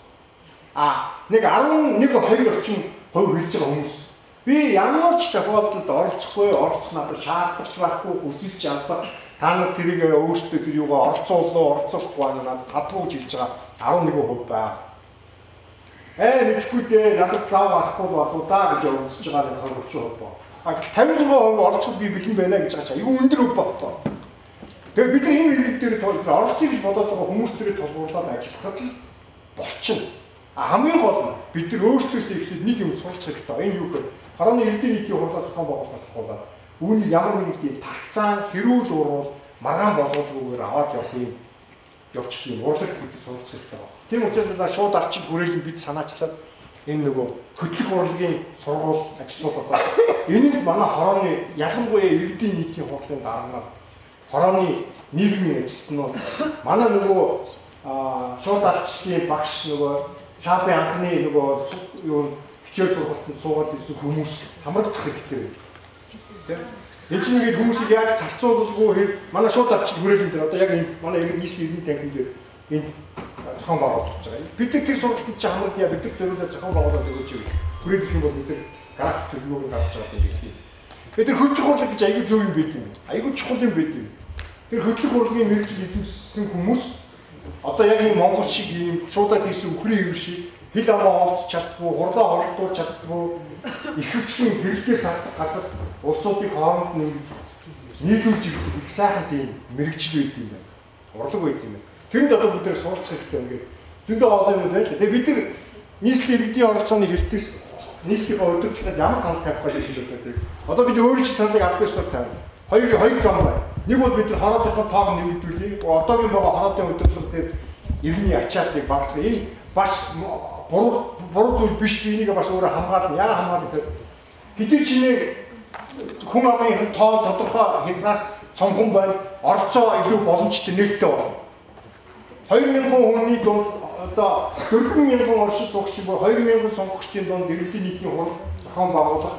Нэг 11-2 орчим хувь хэлж байгаа хүмүүс. Би ямар ч тохиолдолд оролцохгүй, оролцох надад шаардлагач байхгүй, хүсэлж чадах. Та нар тэрийг өөрсдөө тэр юугаа оролцуулахгүй надад хадгалж хэлж байгаа 11% байна. Мэдхгүй дээ надад зав авахгүй болоо да гэж өгсөж байгаа нэг 20% байна. 56% оролцоход би бэлэн байна гэж байгаа чинь айгүй өндөр өв багтаа. Тэгээ бид энэ иргэд дээр оролцъё гэж бодоод байгаа хүмүүс тэрийг толгуурлаад ажиллахад л болчихно. Хамгийн гол нь бид нар өөрсдөөсөө эхлээд нэг юм сурч хэрэгтэй. Энэ юу гэхээр хорооны эдийн нийтийн хурлаа зохион байгуулахаас болоод үүнийг ямар нэг тийм тагцаан хэрүүл уруул маргаан болгоулгүйгээр аваад явчих юм урлаг гэдэг сурч хэрэгтэй байна. Тийм учраас шууд арчиг хүрээлэн бид санаачлаад энэ нөгөө хөтлөх урлагийн сургууль ажилтнууд байна. Энэ нь манай хорооны ялангуяа иргэдийн нийтийн хурлын дарга хорооны нийгмийн ажилтнууд манай нөгөө шууд арчлалын багш нөгөө шаапын анхны нөгөө юу хичээл сургалтанд суугаад ирсэн хүмүүс хамрагдах хэрэгтэй. Тийм. Энэ чинь ингээд хүмүүсийг яаж талцуулгүй манай шууд арчлал хүрээлэн дээр одоо яг энэ манай нийслэлийн танхим дээр энэ зохион байгуулж байгаа. Бид тэр сургалтанд чи хамрагдъя бид тэр зөвлөлөө зохион байгуулаад өгөөч гэж хүрээлэх юм бол бид тэр график төлөвлөгөөг гаргаж байгаа юм биш. Тэгэхээр тэр хөтлөх урлаг гэж аягүй зөв юм байд юм. Аягүй чухал юм байд юм. Тэр хөтлөх урлагийн мэргэжил эзэмшсэн хүмүүс одоо яг энэ Монгол шиг ийм шуудаад хийсэн үхрийн юм шиг хил амаа олж чаддгүй, хурлаа хордуулж чаддгүй, ихэвчлэн хэрэглээс хатдаг газар улсуудын хооронд нийлүүлж ирдэг их сайхан тийм мэргэжил байд юм байна. Урлаг байд юм байна. Тэнд одоо бид нэр суралцах хэрэгтэй ингээд зөндөө олон юм байна. Тэгээ бид нар нийслэлийн иргэдийн оролцооны хэрэгтээс нийслэлийн удирдлагад ямар санал тавих гэж хэлдэг. Одоо бид өөрөө ч саналыг авах гэж байна. Хоёр зам байна. Нэг бол бид нар хороодын тоог нэмэгдүүлээ. Одоогийн байгаа хороодын удирдлага дээр иргэний ачаалтыг багасгах. Энэ бас буруу зүйл биш. Энийг бас өөрөө хамгаална. Яагаад хамгаална гэхээр хэдий ч нэг хүн амын тоо тодорхой хязгаар цомхон байна. Орцоо илүү боломжтой нээлттэй байна. 2000 хүний дунд одоо 4000 оршин суугч буюу 2000 сонгогчдын дунд иргэдийн нийтийн хурал зохион байгуулах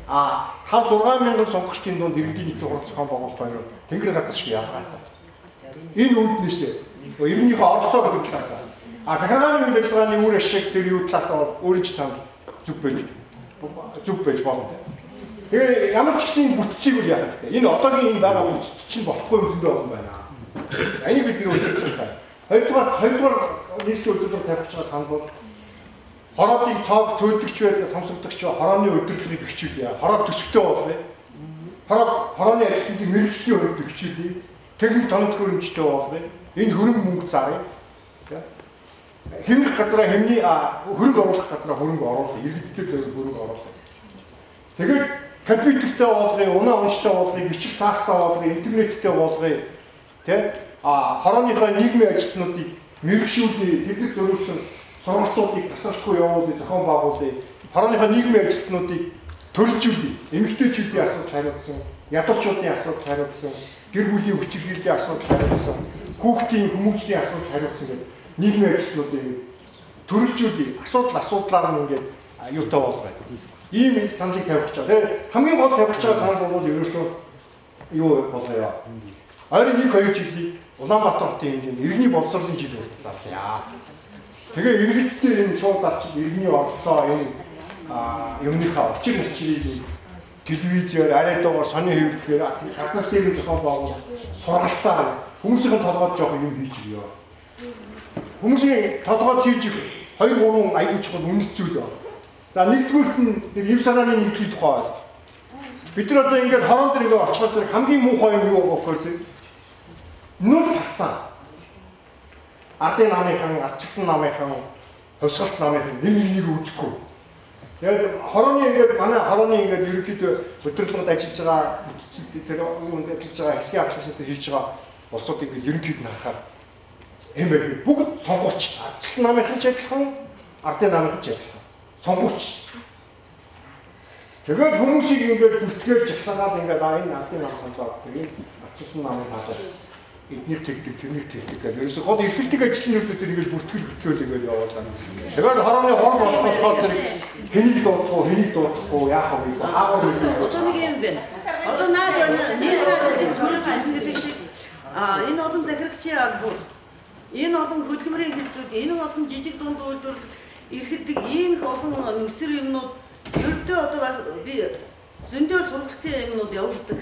5-6,000 сонгогчдын дунд иргэдийн нийтийн хурал зохион байгуулах байна. Тэнгэр газар шиг ялгаатай. Энэ үүднээс иргэнийхээ оролцоо гэдэг талаас захиргааны үйл ажиллагааны үр ашиг тэр юу талаас өөрөө ч санал зүг байж болно. Тэгээ ямар ч гэсэн бүтцийг үл яах вэ? Энэ одоогийн энэ байгаа бүтц чинь болохгүй юм зөндөө байгаа юм байна. Энийг бид нэр өдөртөх байна. Хоёрдугаар нийслэлийн өдөртөг тавьж байгаа санал бол хороодыг цаав төлдөгч байдаг томсогдогч хорооны өдөртлөгийг хичээлээ. Хороод төсөвтэй болвэ. Хорооны ажилтнуудын мэргэжлийн хувьд хичээлээ. Техник тоног хөрөмжтэй болвэ. Энэ хөрөнгө мөнгө зарыг. Хэмнэх газараа хэмний хөрөнгө оруулах газараа хөрөнгө оруулах. Иргэдтэй зөв хөрөнгө оруулах. Тэгээд компьютертэй болгоё, унаа унштай болгоё, бичих цаастай болгоё, интернеттэй болгоё. Тэ? Хорооныхоо нийгмийн ажилтнуудыг мэргэжүүлээ, тэдний зориулсан сургалтуудыг тасралтгүй явуулъя, зохион байгуулъя. Хорооныхоо нийгмийн ажилтнуудыг төлөвлөжүүлье. Эмэгтэйчүүдийн асуудал хариуцсан, ядуучуудын асуудал хариуцсан, гэр бүлийн хүчирхийллийн асуудал хариуцсан, хүүхдийн хүмүүжлийн асуудал хариуцсан гэдэг нийгмийн ажилтнуудыг төлөвлөжүүлье. Асуудлаар нь ингээд аюутай болгоё. Ийм саналыг тавих гэж байгаа. Тэгээ хамгийн гол тавих байгаа санал бол ерөөсөө юу болоо. Ойрын 1-2 жилийн Улаанбаатар хотын хэмжээнд иргэний боловсролын жил болчихлаа. Тэгээ иргэдтэй энэ шууд арчил иргэний оролцоо энэ юмныхаа очиг нөхцөлийг телевизээр арайдаагаар сони хэвлэхээр газар дээр зохион байгуулах сургалтаа хүмүүсийн толгойд жоох юм хийж ирээ. Хүмүүсийн толгойд хийж 2-3 аягүй чухал үнэт зүйл байна. За нэгдүгüүрт нь тэр эв санааны нийтийн тухай байна. Бид нар одоо ингээд хорон дээр ингээд очиход хамгийн муухай юм юу болох вэ? Нүд тацаа. Ардын намынхан, ардчилсан намынхан, хувьсгалт намынхан нэг үүсэхгүй. Тэгээд хорооны ингээд манай хорооны ингээд ерөнхийдөө өдөрлөгөд ажиллаж байгаа бүтцүүд тэр үүнд ажиллаж байгаа хэсгийн ахлагчид хийж байгаа улсуудыг ерөнхийд нь харахаар юм байна. Бүгд сонгуульч, ардчилсан намынхан ч адилхан, ардын намынхан ч адилхан. Сонгуульч. Тэгээд хүмүүсийг ингээд бүртгээр жагсаагаад ингээд энэ ардын нам саналаа тэгээд ардчилсан намын хаалт эднийг тэгдэг, тэрнийг тэгдэг гэх. Ерөөсөө гол эрхлэлтийг ажилтнууд дээр ингээд бүртгэл ингээд явуулаа. Тэгээд хорооны хор болохоор тэр хэнийг дуудахгүй, яах вэ? Хаагаар үгүй. Одоо нэг юм байна. Одоо наад нийгмийн төрөлж байдаг шиг энэ олон захирагчийн албар, энэ олон хөдөлмөрийн хэлцүүд, энэ олон жижиг дунд үйлдвэр эрхэлдэг ийм их олон нүсэр юмнууд ердөө одоо бас би зөндөө сургалтын юмнууд явуулдаг.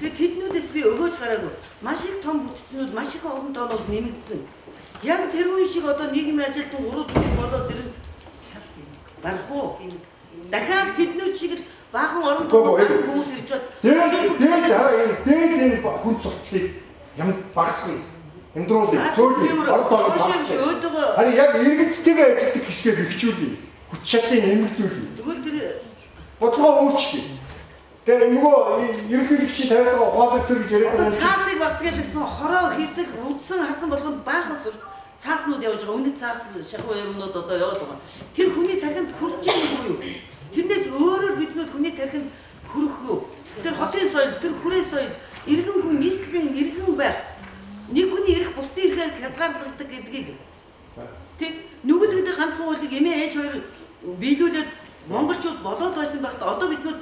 Тэгээд тэднүүдээс би өгөөж гараагүй. Маш их том бүтцнүүд, маш их олон тоонууд нэмэгдсэн. Яг тэр үе шиг одоо нийгмийн ажилтнууд урууд болоод ирэн барах уу? Дахиад тэднүүд шиг л баахан орон тооны хүмүүс ирж чад. Тэгээд хараа энэ хүн сурталыг юм багсна. Эмдрүүлээ. Цөөлөө. Орон тооны багсна. Харин яг иргэдтэйгээ ажилладаг хэсгээ бэхжүүлээ. Хүч чадлыг нэмэгдүүлээ. Тэгвэл тэр бодлого өөрчлөе. Тэгээ нөгөө ерөнхийлөгчийн тавиад байгаа ухаалаг төр гэж яриад байгаа. Цаасыг бас гэлсэн хороо хийсэг үдсэн харсан болгонд баахан сур цааснууд явж байгаа. Үнэт цаас шахуу юмнууд одоо яваад байгаа. Тэр хүний тархинд хүрч байгаа юу? Тэрнээс өөрөөр биднүүд хүний тархинд хүрэх юу? Тэр хотын соёл, тэр хүрээ соёл, иргэн хүн нийслэлийн иргэн байх. Нэг хүний ирэх бусдын ирэхээр хязгаарлагддаг гэдгийг тийм нөгөөдгөө ганц суулыг эмээ ээж хоёр биелүүлээд монголчууд болоод байсан байхдаа одоо биднүүд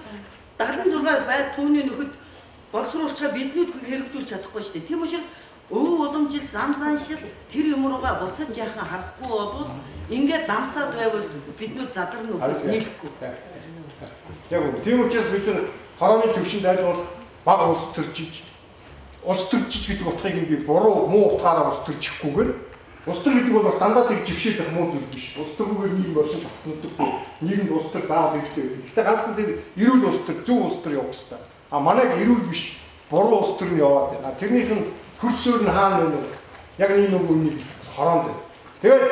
76 бай түүний нөхөд боловсруулчаа биднүүд хэрэгжүүлж чадахгүй шүү дээ. Тийм учраас өв уламжил зан заншил тэр юм руугаа буцаж яхан харахгүй болвол ингээд дамсаад байвал биднүүд задарна үхээс нийлэхгүй. Яг үү. Тийм учраас бид хорооны төвшөнд аль болох бага улс төржиж гэдэг утгыг би буруу муу утгаараа улс төрчихгүйгээр улс төр гэдэг бол бас дандаа тэг жигшээд байх муу зүйл биш. Улс төргүйгээр нийгэм оршин тогтнодоггүй. Нийгэмд улс төр заавал хэрэгтэй байдаг. Гэхдээ ганцхан тэр эрүүл улс төр, зөв улс төр явах хэрэгтэй. А манайг эрүүл биш, буруу улс төр нь яваад байна. Тэрнийх нь хөрсөөр нь хаана вэ? Яг нэг үнийг хороонд байна. Тэгээд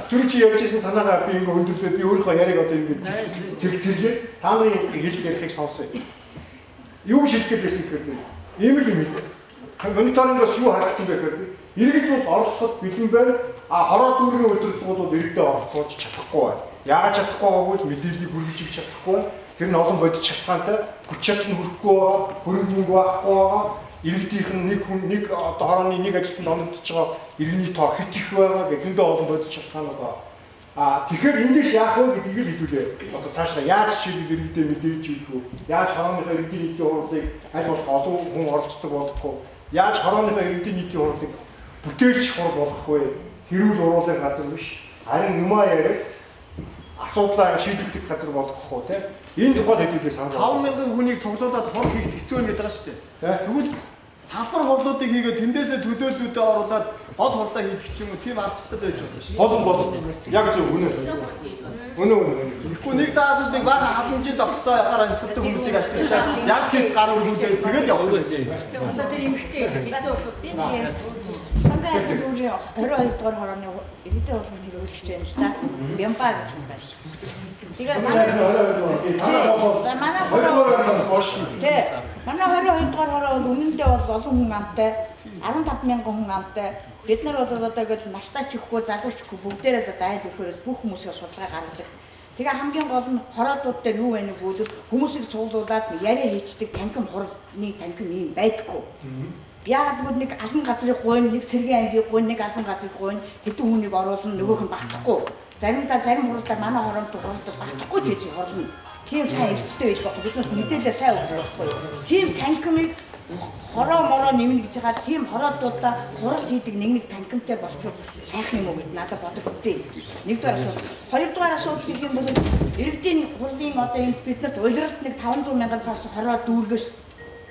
тэр чи ярьж ирсэн санаагаа би ингээ хөндөрлөө. Би өөрийнхөө яриаг одоо ингээ зэрэг та нарын хэлэг ярихыг сонсъё. Юу шилдэг байсан гэхээр ийм л юм. Мониторингоос юу харагдсан бэ гэхээр иргэд бол оролцоход бэлэн байна. А хороо дүүргийн удирдлагууд бол иргэдэд оролцоож чадахгүй байна. Яагаад чадахгүй байгааг нь мэдээллийг хүргэж чадахгүй. Тэр нь олон бодит шалтгаантай хүч чадал нь хүрэхгүй байгаа, хөрөнгө байхгүй байгаа. Иргэдийнх нь нэг одоо хорооны нэг ажилтнанд оногдож байгаа иргэний тоо хэд их байгаа гэх зөндөө олон бодит шалтгаанууд байгаа. А тэгэхээр эндээс яах вэ гэдгийг л хэлүүлээ. Одоо цаашдаа яаж чиглэл иргэдэд мэдээлж ийх вэ? Яаж хорооныхоо иргэдийн нийтийн хурлыг аль болох олон хүн оролцдог болох вэ? Яаж хорооныхоо иргэдийн нийтийн хурлыг бүтээлч хурал болох вэ? Хэрүүл уруулах газар биш. Харин юмаа яриад асуудлаа шийдвэрлэх газар болох уу те? Энэ тухайд хэдүүлээ санал. 5,000 хүнийг цуглуулад хор хийх хэцүү юм гэдэг байгаа шүү дээ. Тэгвэл салбар хурлуудыг хийгээд тэндээсээ төлөөллүүдэд оруулаад гол хурлаа хийх юм уу? Тийм ардчтай байж болно. Болно. Яг зөв үнээс. Өнөө. Тэгэхгүй нэг заавал нэг бага халамжид огцоо ягаар амьсгалдаг хүмүүсийг авчирчаад яг хэд гар өргүүлээд тэгээд явах үү? Одоо тэр эмхтэй би Сандаа 22 дугаар хорооны иргэдийн урлагийн хэрэглэгч байна л да. Бямба гэж юм байна. Тэгээд манай 22 дугаар хороо бол үнэндээ бол олон хүн амтай 15,000 хүн амтай. Бид нар бол одоо гэж настаа чихгүй, залууч чихгүй бүгдээрээ л айл өгөхөөр бүх хүмүүсийг судалгаа гаргадаг. Тэгээ хамгийн гол нь хороодууд дээр юу байна гэвэл хүмүүсийг цуглуулад яриа хийдэг танхим хурлын танхим юм байдаггүй. Яагаад гэвэл нэг алан газрын гойн, нэг цэргийн ангийн гойн, нэг алан газрын гойн хэдэн хүнийг оруулна нөгөөх нь багтахгүй. Зарим хурлаар манай хороонд хурлаар багтахгүй ч гэж хорлно. Тийм сайн эрчтэй байж байгаа. Биднээс мэдээлэл сайн өгөх байхгүй. Тийм танхимыг хороо мороо нэмнэ гэж байгаа тийм хороодуудаа хурал хийдэг нэг танхимтай болчихвол сайхан юм уу гэд надад бодогдтыг. Нэгдүгээр асуудал. Хоёрдугаар асуудал гэх юм бол иргэдийн хурлын одоо энд биднэрт улиралд нэг 500,000 цаас хороо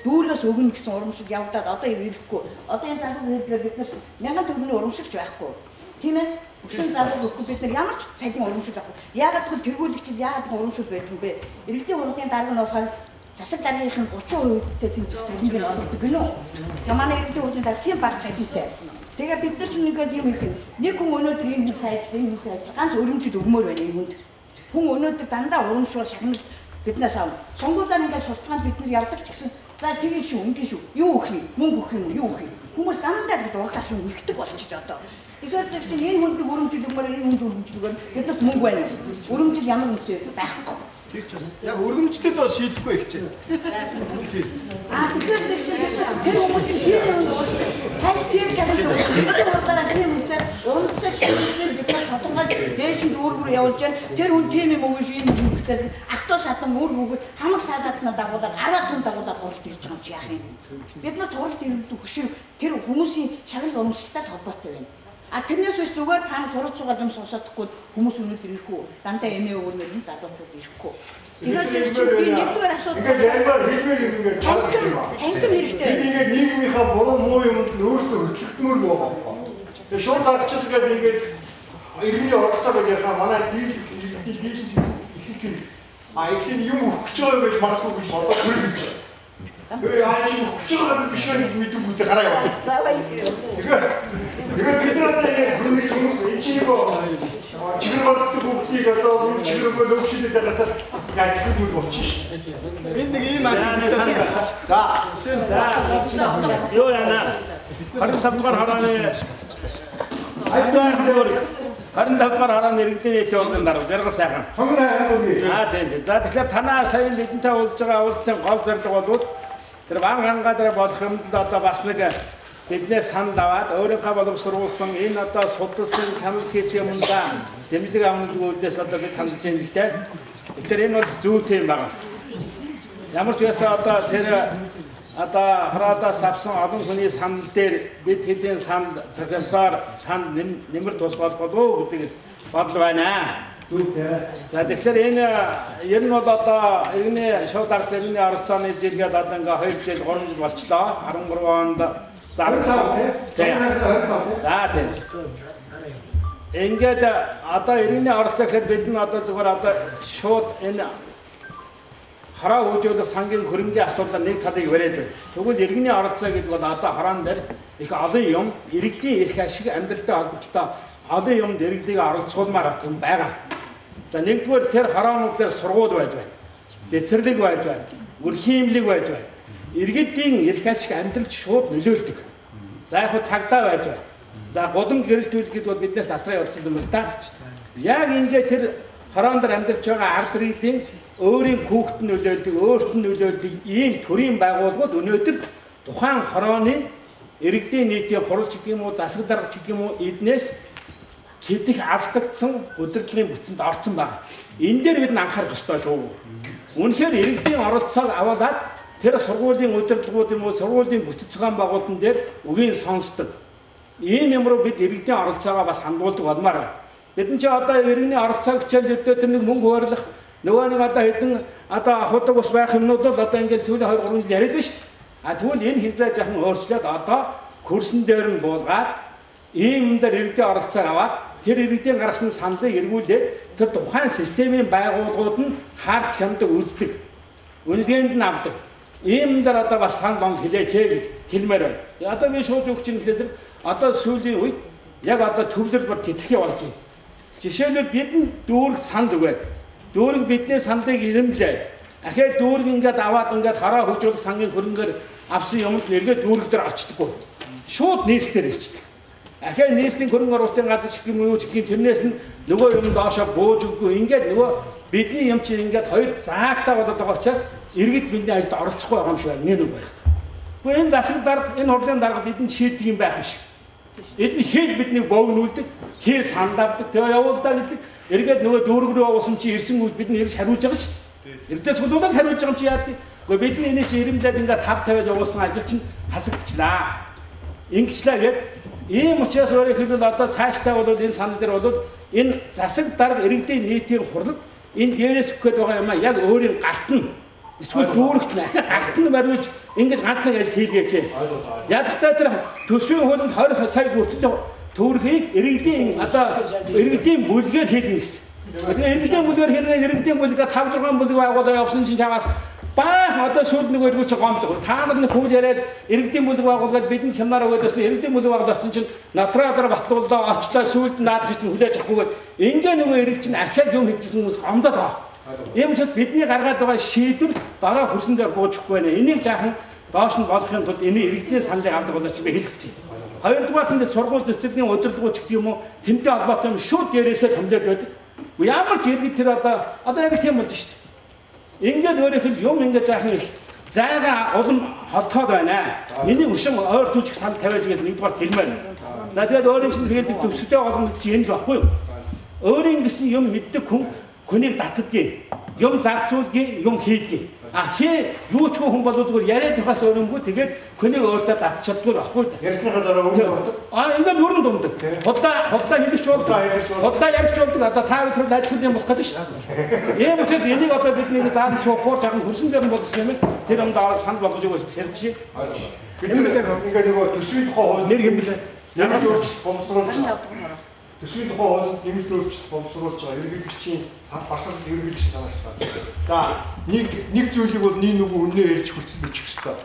дүүргээс өгнө гэсэн урамшил явагдаад одоо ирэхгүй. Одоо энэ залуу хэлдгээр биднээс 1000 төгрөгийн урамшилч байхгүй. Тийм ээ. Өсөн залуу өгөхгүй бид нар ямар ч цагийн урамшил авахгүй. Яагаад гэвэл тэргүүлэгчид яагаад урамшил байдаг юм бэ? Иргэдийн хурлын дарга нь болохоор засаг даргын 30%-тэй тэмцэх цагийг нь олгодог гинөө. Тэгээ манай иргэдийн хурлын дарга тийм баг цагтай. Тэгээ бид нар ч нэгээд юм их нэг хүн өнөөдөр энэ сайжлаа ганц өрөмжид өгмөр байна юм хүнд. Хүн өнөөдөр дандаа урамшуул шагнал биднээс авна. Сонгуулаар ингээд сурталгаанд бид нар явдаг ч гэсэн за тэгээ шүү, ингэ шүү. Юу өгөх юм? Мөнгө өгөх юм уу? Юу өгөх юм? Хүмүүс дандаа гэж урагаас нь нэгдэг болчих одоо. Тэгэхээр чинь энэ хүнд өрөмжил өгмөр энэ хүнд өрөмжил өгмөр биднээс мөнгө байна. Өрөмжил ямар үнэтэй байхгүй. Яг өргөмжлөлд бол шийдэхгүй их чинь. Тэгэхээр тэр хүмүүс тань тийм чанар тийм үсээр урагшаа шийдэл бид нар тодорхой дээш нь дүүргөр явуулж байна. Тэр хүн тийм юм уу ийм хүмүүстэй ахтуу садан өөр бүгд хамаг саадатна дагуулаад 10 түн дагуулаад хуралд ирж байгаа юм чи яах юм. Бид нар хуралд ирдэг хөшөө тэр хүмүүсийн шагнал урамшилтай холбоотой байна. А тэрнээс биш зүгээр та сурч байгаа юм сонсохгүй хүмүүс өнөдөр ирэхгүй. Дандаа эмээ өгнөр нь залуучууд ирэхгүй. Тэгэхээр би нэгдүгээр асуудал. Ингээд ярмаар хэлмээр ингээд танхим хэрэгтэй. Ингээд нийгмийнхаа буруу муу юмд өөрсдөө хөдөлгөмөр байгаа. Тэгээ шууд гарчилгээд ингээд иргэний оролцоо гэж яхаа манай дийлж их а их юм өгч байгаа гэж магадгүй гэж бодоод хөргөж байна. Тэгээ яаж юм өгч байгаа биш байх мэддэг үедээ гараа яваа. Заавал юм. Тэгээд бид нар энэ хүмүүс энэ чинь чигээр боддог бүгдийг одоо чигээр нөгөөшөлөд байгаа яг их үйл болчих шээ. Энд нэг ийм ажил байна. За. Юу яана? 25 дугаар хорооны 25 дугаар харааны иргэдийн нийтийн ордын дарга жаргал сайхан. Сонгоны хайрын үгүй. Тийм. За тэгэхээр танаа сая бидэнтэй уулзж байгаа уулзалтын гол зорилго бол тэр ван хангаа дээр болох юмд одоо бас нэг биднээс санд аваад өөрийнхөө боловсруулсан энэ одоо судалсан тамил хийсэн юмдаа дэмжлэг авах үүднээс одоо бид хандж байгаа юм дээ. Тэгэхээр энэ бол зөв тийм байна. Ямар ч байсан одоо тэр одоо хараадаас авсан олон хүний санд дээр бид хэдийн санд цахилсаар санд нэмэр тусгал болов гэдэг бодол байна. За тэгэхээр энэ ер нь бол одоо иргэний шууд дарга иргэний оролцооны жилгээд одоо ингээ 2 жил 3 жил болчлоо. 13 онд зарсан. За тийм. Ингээд одоо иргэний оролцоо гэхэд бид нь одоо зүгээр одоо шууд энэ хараа хөгжүүлэх сангийн хөрөнгөний асуудал нэг талыг бариад байна. Тэгвэл иргэний оролцоо гэдэг бол одоо хараан дээр их олон юм иргэдийн эрх ашиг амьдралтай холбоотой олон юмд иргэдийг оролцуулмаар юм байгаа. За нэгдүгээр тэр хараанууд дээр сургууль байж байна. Цэцэрлэг байж байна. Үрхийн имлэг байж байна. Иргэдийн эрх ашиг амьдралд шууд нөлөөлдөг. За яг цагдаа байж байна. За гудамж гэрэлтүүлэх гэдэг бол биднээс насраа явуулсан юм байна. Яг ингээд тэр хараан дээр амьдарч байгаа ард иргэдийн өөрийн хүүхэд нь нөлөөлдөг, өөрт нь нөлөөлдөг ийм төрлийн байгууллагууд өнөөдөр тухайн хорооны иргэдийн нийтийн хуралч гэдэг юм уу, засаг дарга гэдэг юм уу эднээс хэдих алстагдсан удирдлагын бүтцэнд орсон байна. Энэ дээр бид анхаарах ёстой шүү. Үнэхээр иргэдийн оролцоог аваад тэр сургуулийн удирдлагууд юм уу, сургуулийн бүтэц зохион байгуулалтын дээр үгийн сонсдог. Ийм юм руу бид иргэдийн оролцоогоо бас хандуулдаг болмоор байна. Бид ч одоо иргэний оролцоог хичээл өдөө тэр нэг мөнгө хөөрлөх нөгөө нэг одоо хэдэн одоо ахуйдаг ус байх юмнууд бол одоо ингээд сүүлийн 2-3 жил яриад байна шүү дээ. Тэгвэл энэ хэмжээ жоохон өөрчлөөд одоо курсын дээр нь буулгаад ийм юм дээр иргэдийн оролцоог аваад тэр иргэдийн гаргасан саналыг эргүүлээд тэр тухайн системийн байгууллагууд нь харж хяндаг үздэг. Үнэлгээнд нь авдаг. Ийм дээр одоо бас санал онц хэлээч гэж хэлмээр байна. Одоо би шууд өгч юм гэхээр одоо сүүлийн үед яг одоо төвлөрд бод тэтгэхий болж байна. Жишээлбэл бидний дүүрэг санд өгөөд дүүрэг бидний сандыг ирэмлээд ахаа дүүрэг ингээд аваад ингээд хараа хөгжүүлэх сангийн хөрөнгөөр авсан юмд нэргээ дүүрэг дээр очдоггүй. Шууд нийслэлээр ирчдэг. Ахаа нийслэлийн хөрөнгө оруулалтын газар ч юм уу ч юм тэрнээс нь нөгөө юм доошоо бууж өггүй. Ингээд нөгөө бидний юм чинь ингээд хоёр заагтаа болоод байгаа учраас иргэд бидний ажилд оролцохгүй байгаа юм шиг байна. Нэг барихт. Гэхдээ энэ засаг дарга энэ хурлын дарга бидэнд шийддэг юм байх биш. Эдний хэл бидний богнуулдаг, хэл сандавдаг, тэгээ явуулдаа гэдэг. Эргээд нөгөө дүүрэг рүү явуулсан чи ирсэн үед бид нэрж хариулж байгаа шүү дээ. Эрдээ цуглуулаад хариулж байгаа юм чи яа гэдэг. Гэхдээ бидний энэш ирэмлээд ингээд тав тавиад явуулсан ажил чинь хасагдчихлаа. Ингэчлээ гэд ийм учраас өөрөөр хэлбэл одоо цаашдаа бол энэ санал дээр бол энэ засаг дарга иргэдийн нийтийн хурлд энэ дээрээс өгөх гээд байгаа юм а яг өөрийн галт нь эсвэл дүүрэгт нь ахаа галт нь бариулж ингэж ганц нэг ажил хийлгээч. Ядахтаа тэр төсвийн хуулинд 20 сая бүртээ төгрөгийг иргэдийн одоо иргэдийн бүлгээр хийх гэсэн. Тэгээ иргэдийн бүлгээр хийх иргэдийн бүлгээ 5-6 бүлэг байгуулаа явсан чинь чамаас баах одоо сүйд нэг өргөж гомж. Та нар нэг хөл яриад иргэдийн бүлэг байгуулгаад бидний семинар өгөөд байсан иргэдийн бүлэг байгуулсан чинь натраагаар батлуулаа очлоо сүйд наадах чинь хүлээж авахгүйгээд ингээ нөгөө иргэд чинь ахиад юм хийжсэн хүмүүс гомдоод байгаа. Ийм учраас бидний гаргаад байгаа шийдвэр дараа хөрсөн дээр буучихгүй байна. Энийг жаахан доош нь болохын тулд энэ иргэдийн саналыг авдаг болооч би хэлэх чинь. Хоёрдугаар нь сургууль цэцэрлэгийн удирдлагч гэх юм уу тэмдэг албатай юм шууд дээрээсээ томлоод байдаг. Ямар ч иргэд тэр одоо яг тийм болж шүү дээ. Ингээд өөрөөх нь юм ингээд жаахан их зайгаа улам холтоод байна. Миний өшин ойр түлжих санал тавиаж гээд нэгдүгээр хэлмээр. За тэгээд өөрийн чинь тэгээд төвсөлтэй болгонд чи энэ л баггүй юу? Өөрийн гэсэн юм мэддэг хүн хүнийг татдгийг, юм зарцуулдгийг, юм хийдгийг. Хээ юу ч хүн бол зүгээр яриад тухаас өөрөнгөө тэгээд хүнийг өөртөө татчихдаггүй байхгүй да. Ярьсныхаа дараа өөрөө болдог. Ингээд өрн думдаг. Худаа хэлэгч болдог. Худаа ярьж болдог. Одоо та бүхэн ажиллах юм болох гэдэг шүү дээ. Ийм учраас энийг одоо бидний заан суухаар жаахан хөрсөн дээр нь болгох юм. Тэр юм даа санал болгож өгөөс хэрэгжиж. Бид ингээд нөгөө төсвийн тухай хууль нэр хэмлээ. Ямар ч өөрчлөлт боловсруулж байгаа. Төсвийн тухай хуулинд нэмэлт өөрчлөлт боловсруулж байгаа. Ерөнхийлөгчийн барсаг ерөнхийлөгч санаач байна. За нэг зүйлийг бол нөгөө үнэ ярьж хүлцэн бичих ёстой.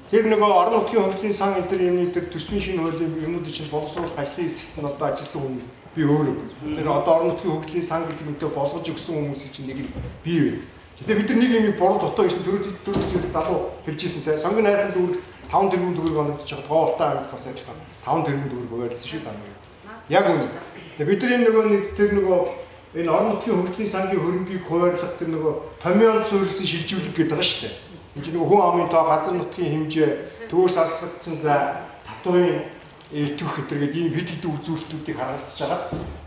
Тэр нөгөө орон нутгийн хөгжлийн сан энэ юмны тэр төсвийн шинэ хуулийн юмнууд чинь боловсруулах ажлын хэсэгт нь одоо ажилласан хүн би өөрөө. Тэр одоо орон нутгийн хөгжлийн сан гэдэг юмтай болгож өгсөн хүмүүсийн чинь нэг би байна. Тэгээ бид нар нэг юм буруу дутуу гэсэн төрөлд залуу хэлжсэн те. Сонгоны хайрын дүүрэг 5 тэрбум төгрөг оногдож байгаа тоолтой ангид бас ажиллах 5 тэрбум төгрөг өгөөлсөн шүү дээ. Яг үнэ. Тэгээ бид нар энэ нөгөө нэг тэр нөгөө энэ орон нутгийн хөгжлийн сангийн хөрөнгийг хуваарлах тэр нөгөө томьёон суурилсан шилжүүлэг гэдэг байгаа шүү дээ. Энэ чинь нөгөө хүн амын тоо, газар нутгийн хэмжээ, төвөөс аслагдсан за, татварын итвэх гэдэргээд ийм хэд хэдэн үзүүлэлтүүдийг харгалзаж байгаа.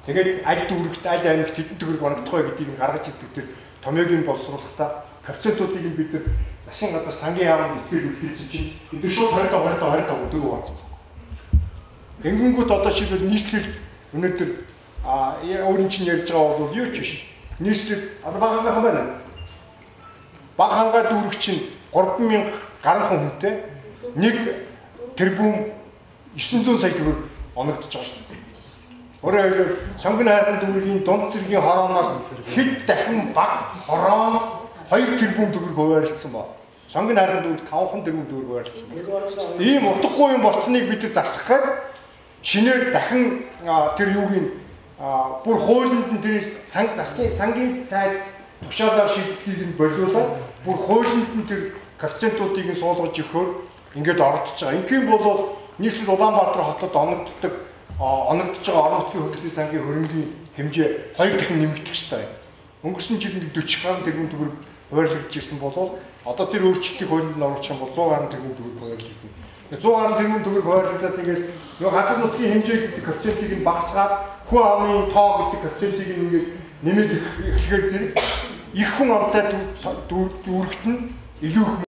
Тэгээд аль дүүрэгт, аль аймагт хэдэн төгрөг оногдох вэ гэдгийг гаргаж ирдэг тэр томьёогийн боловсруулалтаа коэффициентуудыг бид нар засгийн газар сангийн яамд итгэл үлдээсэн чинь энэ шууд 20 дөрөв бацсан. Тэнгүүт одоо шийдвэл нийслэл өнөөдөр өөрийн чинь ярьж байгаа бол юу ч биш. Нийслэл одоо бага байна. Бага хангаа дүүрэг чинь 3000 гаруйхан хүнтэй 1 тэрбум 900 сая төгрөг оногдож байгаа шүү дээ. Өөрөөр хэлбэл сонгон хайрхан дүүргийн дунд зэргийн хорооноос хэд дахин бага хороо 2 тэрбум төгрөг хуваарлцсан ба. Сонгон хайрхан дүүрэг 5 тэрбум төгрөг хуваарлцсан. Ийм утгагүй юм болцсныг бид засахад шинээр дахин тэр юугийн бүр хуулинд нь тэрээс сангийн сайд тушаалаар шийдвэрийг нь болиулаад бүр хуулинд нь тэр коэффициентуудыг нь суулгаж өгөхөөр ингээд оролдож байгаа. Ингийн бол нийслэл Улаанбаатар хотод оногдож байгаа орон нутгийн хөгжлийн сангийн хөрөнгийн хэмжээ 2 дахин нэмэгдэх ёстой. Өнгөрсөн жилд 40 гаруй тэрбум төгрөг хуваарлагдж ирсэн бол одоо тэр өөрчлөлтийг хуулинд нь оруулах юм бол 100 гаруй тэрбум төгрөг хуваарлагдана. 100 гаруй тэрбум төгрөг хуваарлагдаад ингээд нөгөө газар нутгийн хэмжээ гэдэг коэффициентийг нь багасгаад хүн амын тоо гэдэг коэффициентийг нь ингээд нэмээд эхлэхээр зэрэг их хүн амтай дүүрэгт нь илүү их